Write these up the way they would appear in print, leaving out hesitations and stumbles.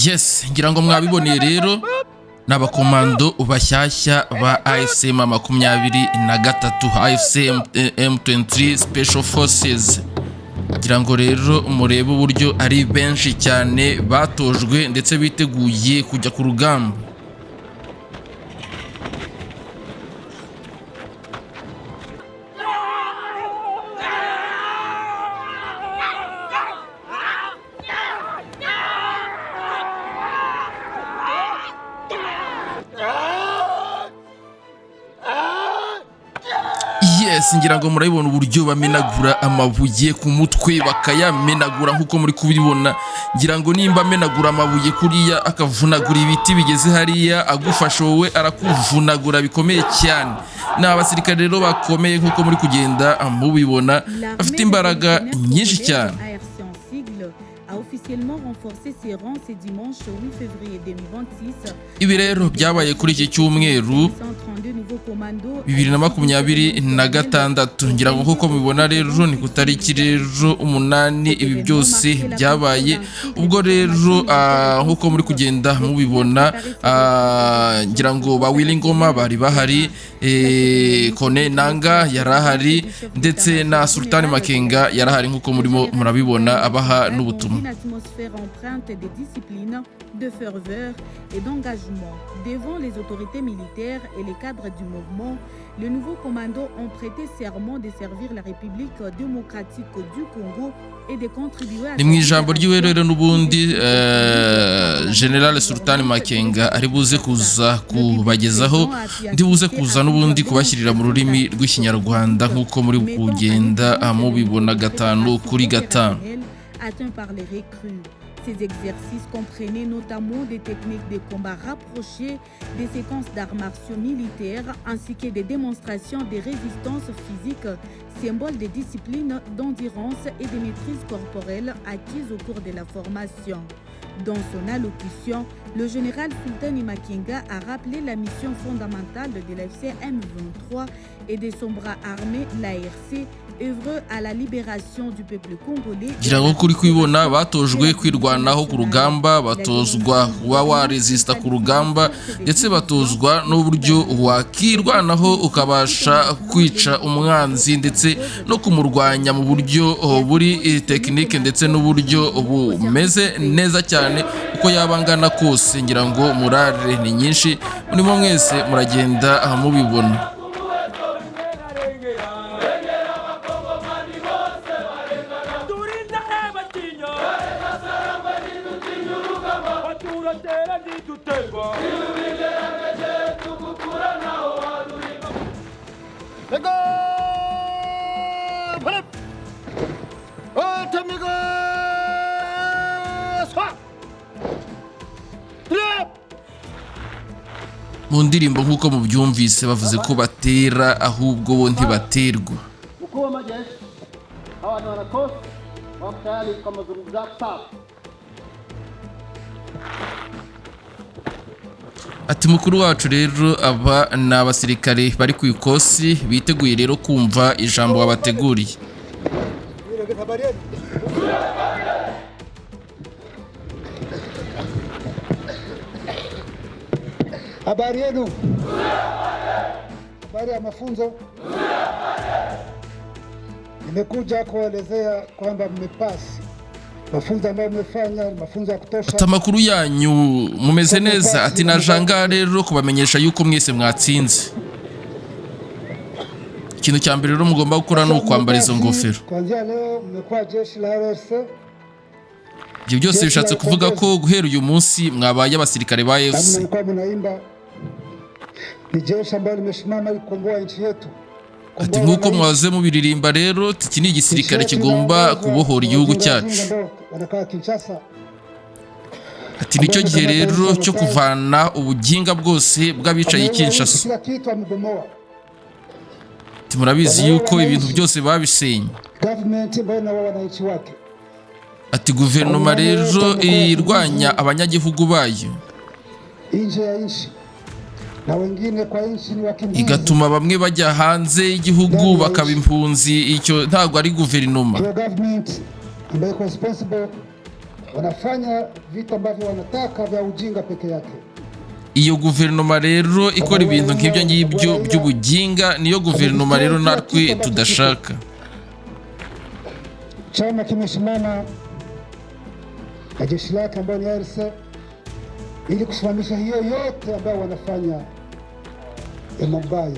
Yes, ngira ngo mwabiboneye rero n'abakomando bashyashya ba AFC M23 AFC M23 Special Forces. Ngira ngo rero murebe uburyo ari benshi cyane batojwe ndetse biteguye kujya ku rugamba. Yes, ngira ngo murabibona uburyo bamenagura amabuye ku mutwe bakayamenagura nkuko muri kubibona. Ngira ngo nimba amenagura amabuye kuriya akavunagura ibiti bigeze hariya agufasha wowe arakuvunagura bikomeye cyane. N'abasirikare rero bakomeye nkuko muri kugenda mubibona bafite imbaraga nyinshi cyane. A officiellement renforcé ses rangs ce dimanche 8 février 2026. Ibi rero byabaye kuri iki cyumweru 2026. Ngira ngo nkuko mubibona rero ni kutariki rero 8 ibi byose byabaye. Ubwo rero nkuko muri kugenda mubibona ngira ngo ba Willingoma bari bahari, Kone Nanga yarahari ndetse na Sultan Makenga yarahari nkuko murimo murabibona abaha n'ubutumwa. Une atmosphère empreinte de discipline, de ferveur et d'engagement. Devant les autorités militaires et les cadres du mouvement, les nouveaux commandos ont prêté serment de servir la République démocratique du Congo et de contribuer à... Ni mwijambo ryiwe rero n'ubundi General Sultan Makenga ari buze kuza kubagezaho, ndi buze kuza n'ubundi kubashyirira mu rurimi rw'ikinyarwanda nkuko muri kugenda mubibona 5 kuri 5. Atteint par les recrues. Ces exercices comprenaient notamment des techniques de combat rapprochées, des séquences d'arts martiaux militaires ainsi que des démonstrations de résistance physique, symbole de discipline, d'endurance et de maîtrise corporelle acquises au cours de la formation. Dans son allocution, le général Sultan Makenga a rappelé la mission fondamentale de l'AFC M23 et de son bras armé, l'ARC, œuvreux à la libération du peuple congolais. Ngira ngo kuri kwibona batojwe kwirwanaho ku rugamba, batozwa kuba waresista ku rugamba ndetse batozwa n'uburyo wakirwanaho ukabasha kwica umwanzi ndetse no kumurwanya mu buryo buri tekinike ndetse n'uburyo bumeze neza cyane uko yabangana kose. Ngira ngo murare ni nyinshi murimo mwese muragenda mubibona. Mu ndirimbo nkuko mubyumvise bavuze ko batera ahubwo bo ntibaterwa. Ati mukuru wacu rero aba ni abasirikare bari ku ikosi biteguye rero kumva ijambo wabateguriye. Habari yenu? Habari ya mafunzo? Nimekuja kuelezea kwamba mmepasi. Mafunzo ambayo mmefanya mafunzo ya kutosha. Ati amakuru yanyu mumeze neza. Ati najanga rero kubamenyesha yuko mwese mwatsinze. Ikintu cya mbere rero mugomba gukora ni ukwambara izo ngofero. Kuanzia leo mmekuwa jeshi la RC. Ibyo byose bishatse kuvuga ko guhera uyu munsi mwabaye abasirikare ba AFC. Ni jeshi ambalo limesimama kukomboa nchi yetu. Ati nkuko mwaze mubiririmba rero iki ni igisirikare kigomba kubohora igihugu cyacu. Ati nicyo gihe rero cyo kuvana ubuginga bwose bw'abicaye i Kinshasa. Ati murabizi yuko ibintu byose babisenye. Ati guverinoma rero irwanya abanyagihugu bayo. Igatuma bamwe bajya hanze y'igihugu bakaba impunzi. Icyo ntabwo ari guverinoma. wanafanya vitu ambavyo wanataka vya ujinga peke yake. Iyo guverinoma rero ikora ibintu nk'ibyo ngibyo by'ubuginga niyo guverinoma rero natwe tudashaka. Chama kimesimama na jeshi lake ambayo ni ARC ili kusimamisha hiyo yote ambayo wanafanya mabaya.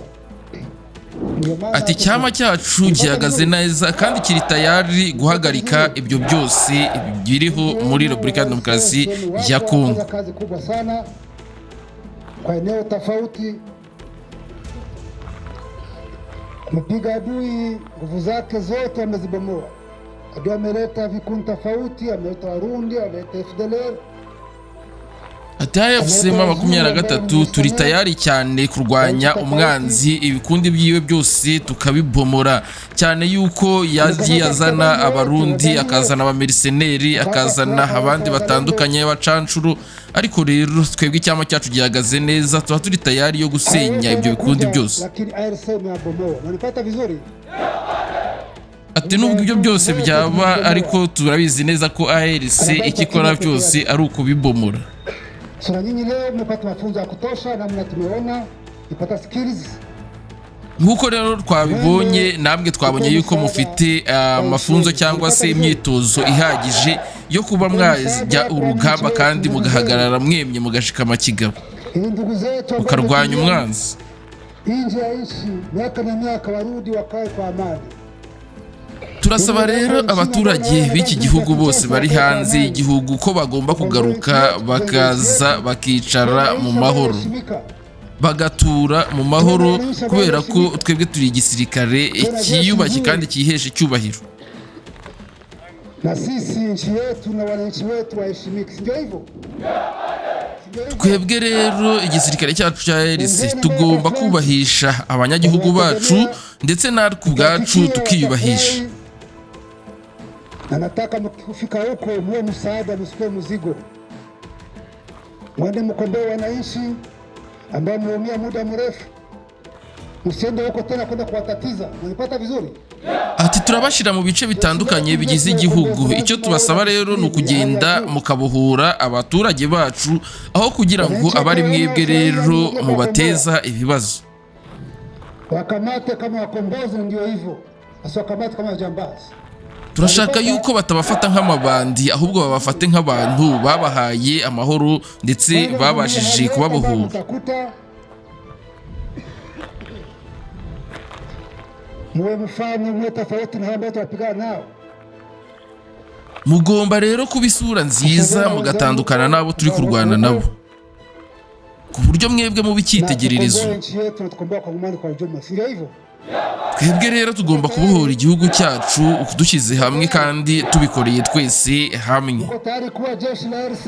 Ati icyama cyacu gihagaze neza kandi kiri tayari guhagarika ibyo byose biriho muri Repubulika ya Demokarasi ya Kongo. Kazi kubwa sana kwa eneo tofauti, kupiga adui, nguvu zake zote amezibomoa. Adui ameleta vikundi tofauti, ameleta Warundi, ameleta FDLR. Ati AFC M23 turi tayari cyane kurwanya umwanzi, ibikundi byiwe byose tukabibomora, cyane yuko yagiye azana abarundi, akazana abamerceneri, akazana abandi batandukanye b'abacancuru. Ariko rero twebwe icyama cyacu gihagaze neza, tuba turi tayari yo gusenya ibyo bikundi byose. Lakini ARC imeabomoa. Unanipata vizuri? Ati nubwo ibyo byose byaba, ariko turabizi neza ko ARC ikikora byose ari ukubibomora. Sura nyinyi leo mmepata mafunzo ya kutosha, namna tumeona ipata skills. Nkuko rero twabibonye, namwe twabonye yuko mufite amafunzo cyangwa se imyitozo ihagije yo kuba mwajya urugamba kandi mugahagarara mwemye mugashika amakigabo mukarwanya umwanzi. Nje ya nchi miaka na miaka warudi wakae kwa amani. Turasaba rero abaturage b'iki gihugu bose bari hanze y'igihugu ko bagomba kugaruka bakaza bakicara mu mahoro, bagatura mu mahoro, kubera ko twebwe turi igisirikare kiyubashye kandi kihesha icyubahiro. Na sisi nchi yetu na wananchi wetu waheshimike, sio hivyo? Twebwe rero igisirikare cyacu cya ARC tugomba kubahisha abanyagihugu bacu ndetse natwe ubwacu tukiyubahisha. Na nataka mkifika huko muwe msaada, msikuwe mzigo. Mwende mkomboe wananchi ambao mmeumia muda mrefu. Msiende huko tena kwenda kuwatatiza. Unanipata vizuri? Ati turabashira mu bice bitandukanye bigize igihugu. Icyo tubasaba rero ni ukugenda mukabohora abaturage bacu, aho kugira ngo abari mwebwe rero mubateza ibibazo. Wakamate kama wakombozi, ndio hivyo. Asiwakamate kama jambazi. Turashaka yuko batabafata nk'amabandi, ahubwo babafate nk'abantu babahaye amahoro ndetse babashije kubabohora. Muwe mfano mwe tofauti na ambao tunapigana nao. Mugomba rero kuba isura nziza mugatandukana nabo turi kurwana nabo, ku buryo mwebwe mu bikitegererezo. Twebwe rero tugomba kubohora igihugu cyacu dushyize hamwe kandi tubikoreye twese hamwe.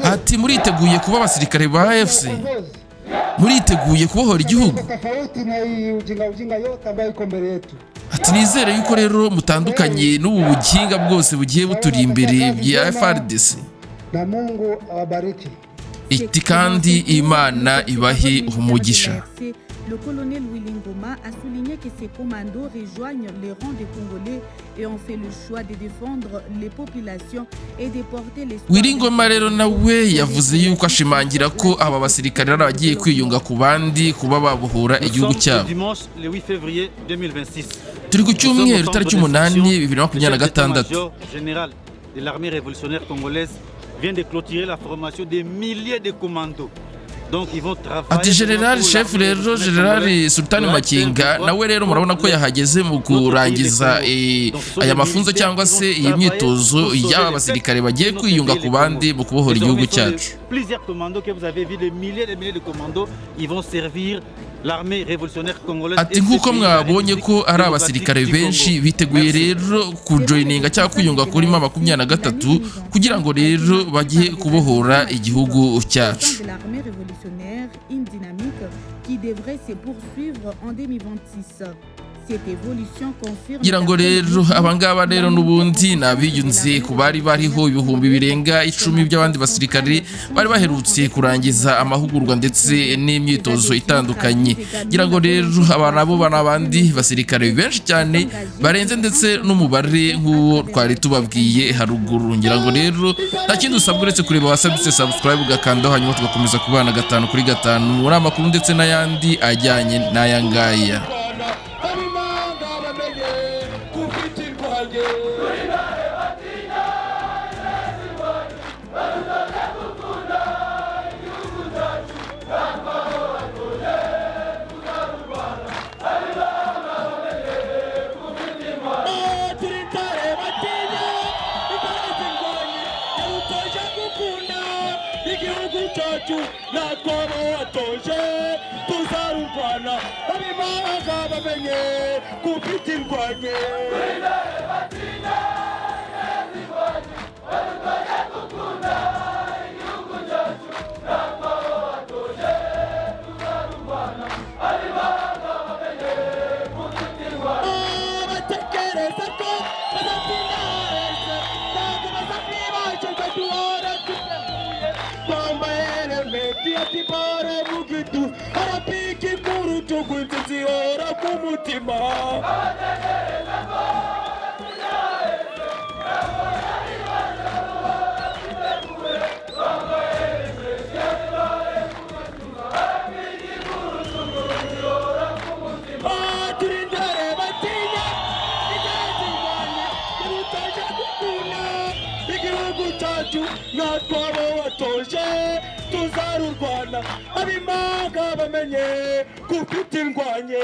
Ati muriteguye kuba abasirikare ba AFC? Muriteguye kubohora igihugu? Ati nizere yuko rero mutandukanye n'ubu buginga bwose bugiye buturi imbere bya FARDC. Na Mungu awabariki. Iti kandi Imana ibahe umugisha. Le colonel Willy Ngoma a souligné que ces commandos rejoignent les rangs des Congolais et ont fait le choix de défendre les populations et de porter les. Willy Ngoma rero nawe yavuze yuko ashimangira ko aba basirikare bagiye kwiyunga ku bandi kuba babohora igihugu cyabo. Turi ku cyumweru tariki 8 2026. Général de l'armée révolutionnaire congolaise vient de clôturer la formation des milliers de commandos. Ati General Chef rero General Sultani Makenga nawe rero murabona ko yahageze mu kurangiza aya mafunzo cyangwa se iyi myitozo y'aba basirikare bagiye kwiyunga ku bandi mu kubohora igihugu cyacu. Ati nk'uko mwabonye ko ari abasirikare benshi biteguye rero kujoininga cyangwa kwiyunga kuri M23 kugira ngo rero bagiye kubohora igihugu cyacu. Une dynamique qui devrait se poursuivre en 2026. Cette évolution confirme ngira ngo rero abangaba rero n'ubundi nabiyunze ku bari bariho ibihumbi birenga 10 by'abandi basirikari bari baherutse kurangiza amahugurwa ndetse n'imyitozo itandukanye. Ngira ngo rero abana bo banabandi basirikare benshi cyane barenze ndetse n'umubare nk'uwo twari tubabwiye haruguru. Ngira ngo rero nta kindi usabwa uretse kureba wasabitse subscribe ugakanda hanyuma tugakomeza kubana 5 kuri 5 muri amakuru ndetse n'ayandi ajyanye n'ayangaya. Tuzarurwana abimanga bamenye kufite indwanye.